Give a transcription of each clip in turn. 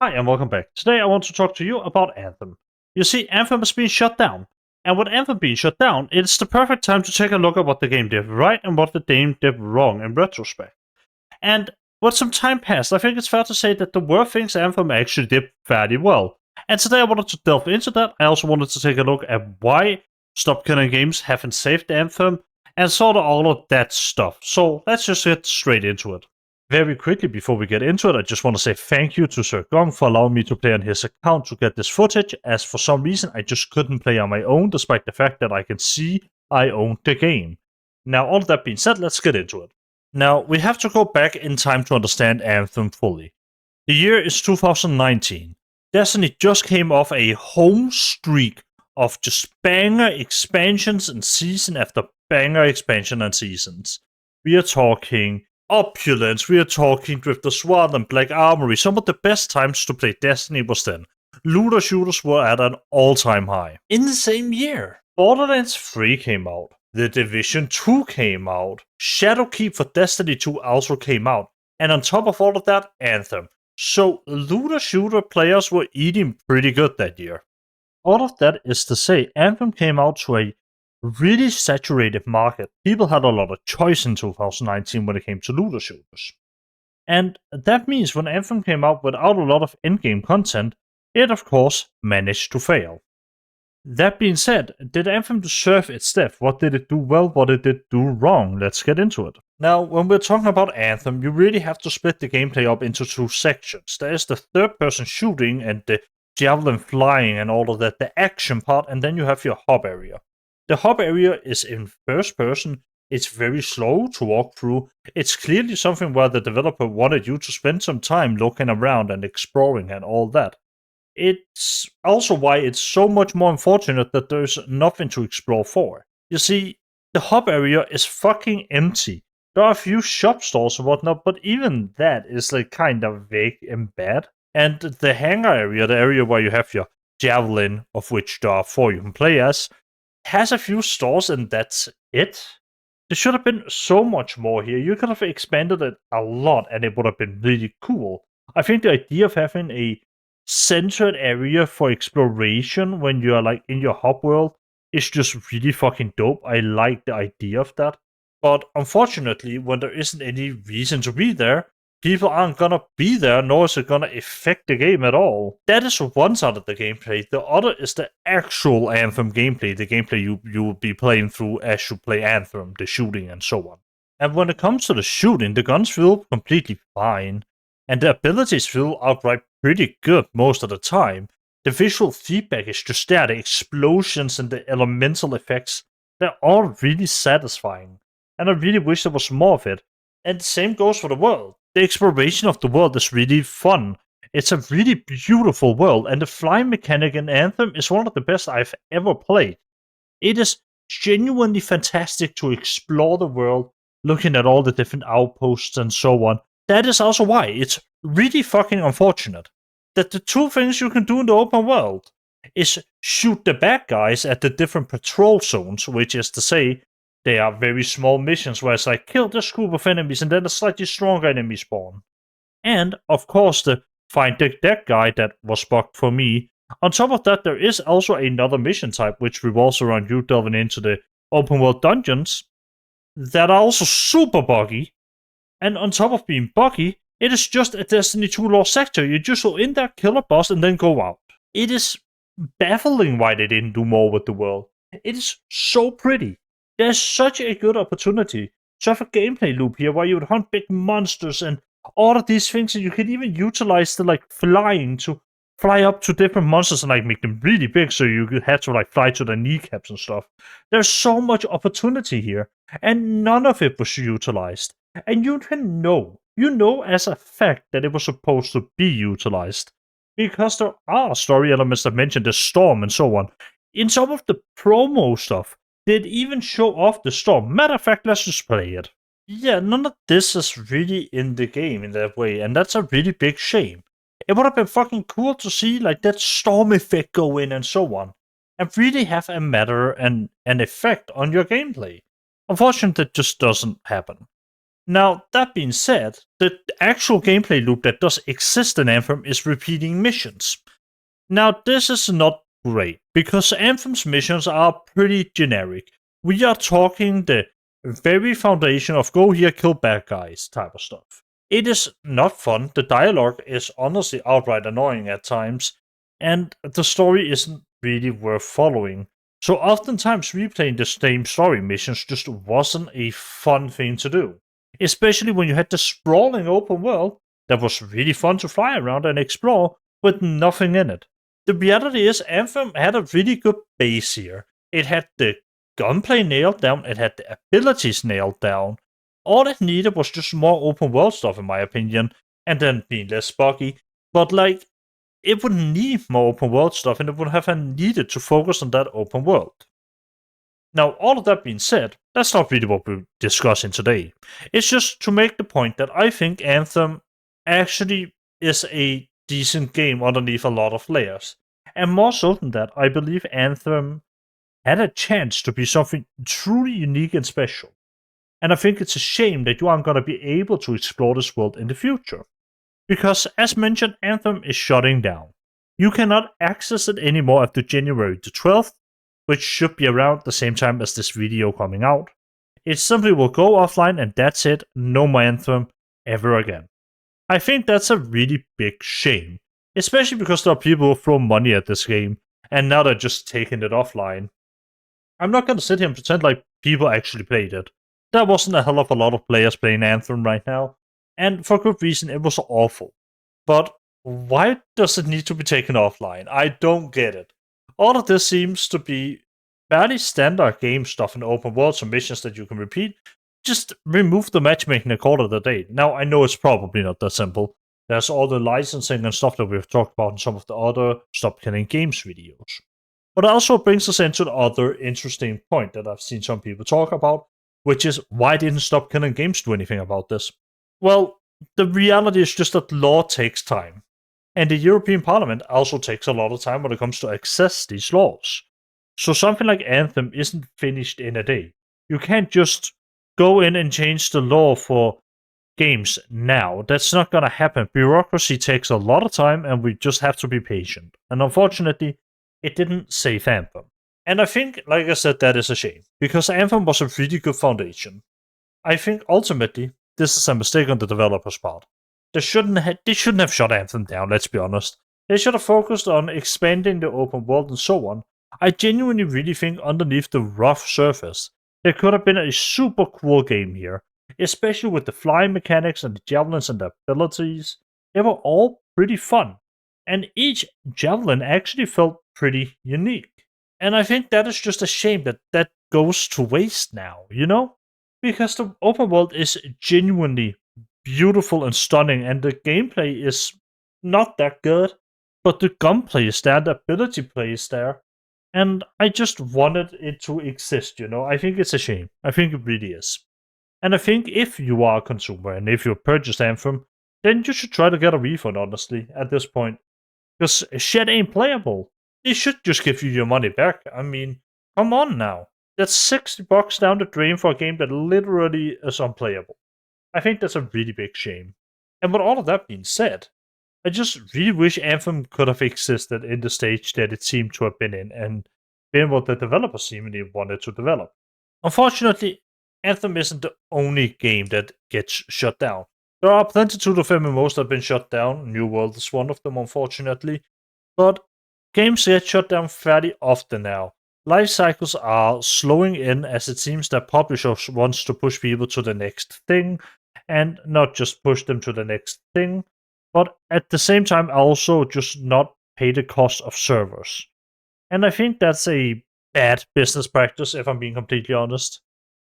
Hi and welcome back. Today I want to talk to you about Anthem. You see, Anthem has been shut down. And with Anthem being shut down, it's the perfect time to take a look at what the game did right and what the game did wrong in retrospect. And with some time passed, I think it's fair to say that there were things Anthem actually did fairly well. And today I wanted to delve into that. I also wanted to take a look at why Stop Killing Games haven't saved Anthem, and sort of all of that stuff. So let's just get straight into it. Very quickly before we get into it, I just want to say thank you to Sir Gong for allowing me to play on his account to get this footage, as for some reason I just couldn't play on my own, despite the fact that I can see I owned the game. Now, all that being said, let's get into it. Now, we have to go back in time to understand Anthem fully. The year is 2019. Destiny just came off a home streak of just banger expansions and season after banger expansion and seasons. We are talking opulence, we are talking Drifter Sword and Black Armory. Some of the best times to play Destiny was then. Looter shooters were at an all-time high. In the same year, Borderlands 3 came out. The Division 2 came out. Shadowkeep for Destiny 2 also came out. And on top of all of that, Anthem. So looter shooter players were eating pretty good that year. All of that is to say, Anthem came out to a really saturated market. People had a lot of choice in 2019 when it came to looter shooters. And that means when Anthem came out without a lot of in-game content, it of course managed to fail. That being said, did Anthem deserve its death? What did it do well? What did it do wrong? Let's get into it. Now, when we're talking about Anthem, you really have to split the gameplay up into two sections. There is the third-person shooting and the javelin flying and all of that, the action part, and then you have your hub area. The hub area is in first person, it's very slow to walk through, it's clearly something where the developer wanted you to spend some time looking around and exploring and all that. It's also why it's so much more unfortunate that there's nothing to explore for. You see, the hub area is fucking empty. There are a few shop stores and whatnot, but even that is like kind of vague and bad. And the hangar area, the area where you have your javelin, of which there are 4 you can play as, has a few stores and that's it. There should have been so much more here. You could have expanded it a lot and it would have been really cool. I think the idea of having a centered area for exploration when you're like in your hub world is just really fucking dope. I like the idea of that. But unfortunately, when there isn't any reason to be there, people aren't gonna be there, nor is it gonna affect the game at all. That is one side of the gameplay. The other is the actual Anthem gameplay, the gameplay you will be playing through as you play Anthem, the shooting and so on. And when it comes to the shooting, the guns feel completely fine, and the abilities feel outright pretty good most of the time. The visual feedback is just there, the explosions and the elemental effects, they're all really satisfying. And I really wish there was more of it. And the same goes for the world. The exploration of the world is really fun. It's a really beautiful world, and the flying mechanic in Anthem is one of the best I've ever played. It is genuinely fantastic to explore the world, looking at all the different outposts and so on. That is also why it's really fucking unfortunate that the two things you can do in the open world is shoot the bad guys at the different patrol zones, which is to say, they are very small missions where it's like, kill this group of enemies and then a slightly stronger enemy spawn. And, of course, the find the dead guy that was bugged for me. On top of that, there is also another mission type which revolves around you delving into the open world dungeons that are also super buggy. And on top of being buggy, it is just a Destiny 2 lost sector. You just go in there, kill a boss, and then go out. It is baffling why they didn't do more with the world. It is so pretty. There's such a good opportunity to have a gameplay loop here where you would hunt big monsters and all of these things, and you can even utilize the like flying to fly up to different monsters and like make them really big so you have to like fly to their kneecaps and stuff. There's so much opportunity here, and none of it was utilized. And you know as a fact that it was supposed to be utilized. Because there are story elements that mention the storm and so on. In some of the promo stuff, they'd even show off the storm. Matter of fact, let's just play it. Yeah, none of this is really in the game in that way, and that's a really big shame. It would have been fucking cool to see like that storm effect go in and so on, and really have a matter and an effect on your gameplay. Unfortunately, that just doesn't happen. Now, that being said, the actual gameplay loop that does exist in Anthem is repeating missions. Now, this is not great because Anthem's missions are pretty generic. We are talking the very foundation of go here, kill bad guys type of stuff. It is not fun. The dialogue is honestly outright annoying at times, and the story isn't really worth following. So, oftentimes, replaying the same story missions just wasn't a fun thing to do, especially when you had the sprawling open world that was really fun to fly around and explore with nothing in it. The reality is, Anthem had a really good base here. It had the gunplay nailed down, it had the abilities nailed down. All it needed was just more open world stuff, in my opinion, and then being less buggy. But, like, it would need more open world stuff, and it would have needed to focus on that open world. Now, all of that being said, that's not really what we're discussing today. It's just to make the point that I think Anthem actually is a decent game underneath a lot of layers. And more so than that, I believe Anthem had a chance to be something truly unique and special. And I think it's a shame that you aren't going to be able to explore this world in the future. Because, as mentioned, Anthem is shutting down. You cannot access it anymore after January the 12th, which should be around the same time as this video coming out. It simply will go offline and that's it, no more Anthem ever again. I think that's a really big shame, especially because there are people who throw money at this game, and now they're just taking it offline. I'm not gonna sit here and pretend like people actually played it. There wasn't a hell of a lot of players playing Anthem right now, and for good reason, it was awful. But why does it need to be taken offline? I don't get it. All of this seems to be fairly standard game stuff in open world submissions that you can repeat. Just remove the matchmaking and call it a day. Now, I know it's probably not that simple. There's all the licensing and stuff that we've talked about in some of the other Stop Killing Games videos. But it also brings us into the other interesting point that I've seen some people talk about, which is why didn't Stop Killing Games do anything about this? Well, the reality is just that law takes time. And the European Parliament also takes a lot of time when it comes to access these laws. So something like Anthem isn't finished in a day. You can't just go in and change the law for games now. That's not going to happen. Bureaucracy takes a lot of time and we just have to be patient. And unfortunately, it didn't save Anthem. And I think, like I said, that is a shame. Because Anthem was a really good foundation. I think ultimately, this is a mistake on the developer's part. They shouldn't have shut Anthem down, let's be honest. They should have focused on expanding the open world and so on. I genuinely really think underneath the rough surface, there could have been a super cool game here, especially with the flying mechanics and the javelins and the abilities. They were all pretty fun, and each javelin actually felt pretty unique. And I think that is just a shame that that goes to waste now, you know? Because the open world is genuinely beautiful and stunning, and the gameplay is not that good, but the gunplay is there, the ability play is there, and I just wanted it to exist, you know? I think it's a shame. I think it really is. And I think if you are a consumer and if you purchased Anthem, then you should try to get a refund, honestly, at this point. Because shit ain't playable. They should just give you your money back. I mean, come on now. That's $60 down the drain for a game that literally is unplayable. I think that's a really big shame. And with all of that being said, I just really wish Anthem could have existed in the stage that it seemed to have been in and been what the developers seemingly wanted to develop. Unfortunately, Anthem isn't the only game that gets shut down. There are plenty of MMOs that have been shut down. New World is one of them, unfortunately. But games get shut down fairly often now. Life cycles are slowing in as it seems that publishers want to push people to the next thing, and not just push them to the next thing, but at the same time also just not pay the cost of servers. And I think that's a bad business practice, if I'm being completely honest.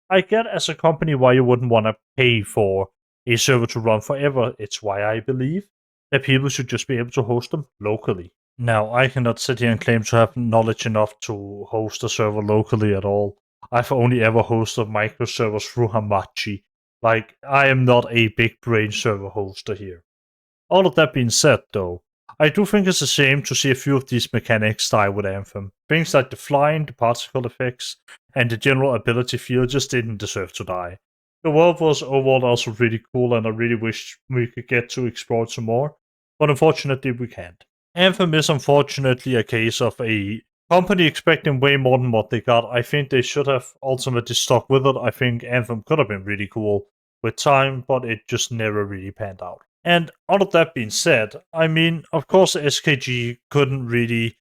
I get as a company why you wouldn't want to pay for a server to run forever. It's why I believe that people should just be able to host them locally. Now, I cannot sit here and claim to have knowledge enough to host a server locally at all. I've only ever hosted micro servers through Hamachi. Like, I am not a big brain server hoster here. All of that being said, though, I do think it's a shame to see a few of these mechanics die with Anthem. Things like the flying, the particle effects, and the general ability field just didn't deserve to die. The world was overall also really cool, and I really wish we could get to explore it some more. But unfortunately, we can't. Anthem is unfortunately a case of a company expecting way more than what they got. I think they should have ultimately stuck with it. I think Anthem could have been really cool with time, but it just never really panned out. And all of that being said, I mean, of course, SKG couldn't really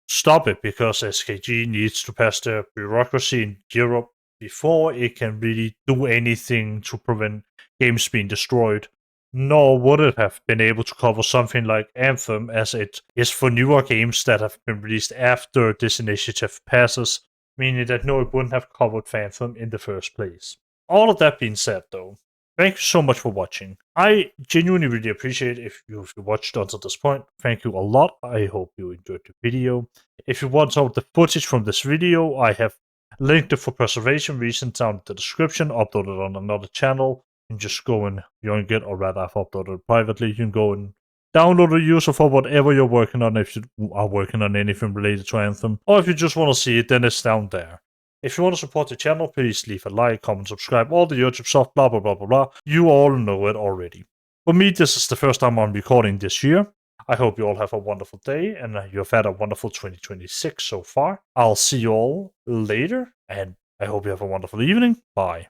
stop it because SKG needs to pass the bureaucracy in Europe before it can really do anything to prevent games being destroyed. Nor would it have been able to cover something like Anthem, as it is for newer games that have been released after this initiative passes, meaning that no, it wouldn't have covered Anthem in the first place. All of that being said, though, thank you so much for watching. I genuinely really appreciate if you've watched until this point. Thank you a lot. I hope you enjoyed the video. If you want some of the footage from this video, I have linked it for preservation reasons down in the description, uploaded on another channel. And just go and yoink it, or rather, I've uploaded it privately. You can go and download a user for whatever you're working on, if you are working on anything related to Anthem. Or if you just want to see it, then it's down there. If you want to support the channel, please leave a like, comment, subscribe, all the YouTube stuff, blah, blah, blah, blah, blah. You all know it already. For me, this is the first time I'm recording this year. I hope you all have a wonderful day, and you've had a wonderful 2026 so far. I'll see you all later, and I hope you have a wonderful evening. Bye.